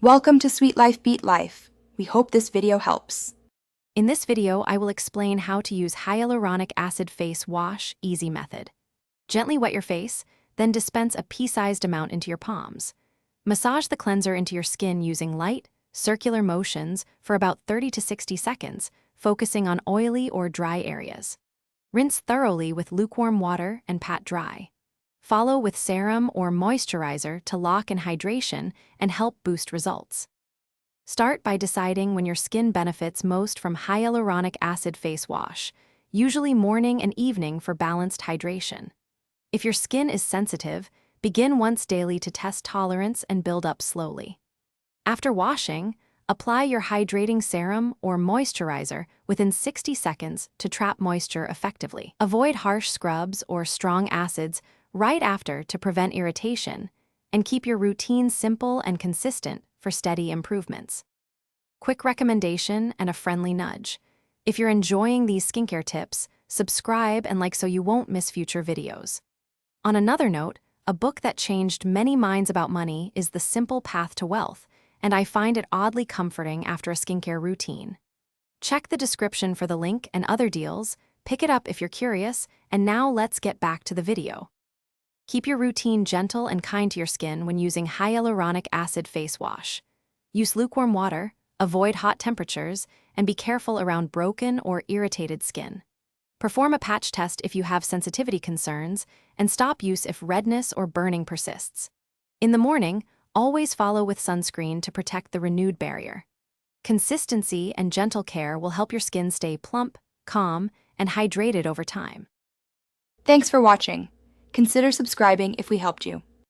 Welcome to Sweet Life Beat Life. We hope this video helps. In this video, I will explain how to use hyaluronic acid face wash easy method. Gently wet your face, then dispense a pea-sized amount into your palms. Massage the cleanser into your skin using light, circular motions for about 30 to 60 seconds, focusing on oily or dry areas. Rinse thoroughly with lukewarm water and pat dry. Follow with serum or moisturizer to lock in hydration and help boost results. Start by deciding when your skin benefits most from hyaluronic acid face wash, usually morning and evening for balanced hydration. If your skin is sensitive, begin once daily to test tolerance and build up slowly. After washing, apply your hydrating serum or moisturizer within 60 seconds to trap moisture effectively. Avoid harsh scrubs or strong acids right after to prevent irritation, and keep your routine simple and consistent for steady improvements. Quick recommendation and a friendly nudge. If you're enjoying these skincare tips, subscribe and like so you won't miss future videos. On another note, a book that changed many minds about money is The Simple Path to Wealth, and I find it oddly comforting after a skincare routine. Check the description for the link and other deals, pick it up if you're curious, and now let's get back to the video. Keep your routine gentle and kind to your skin when using hyaluronic acid face wash. Use lukewarm water, avoid hot temperatures, and be careful around broken or irritated skin. Perform a patch test if you have sensitivity concerns, and stop use if redness or burning persists. In the morning, always follow with sunscreen to protect the renewed barrier. Consistency and gentle care will help your skin stay plump, calm, and hydrated over time. Thanks for watching. Consider subscribing if we helped you.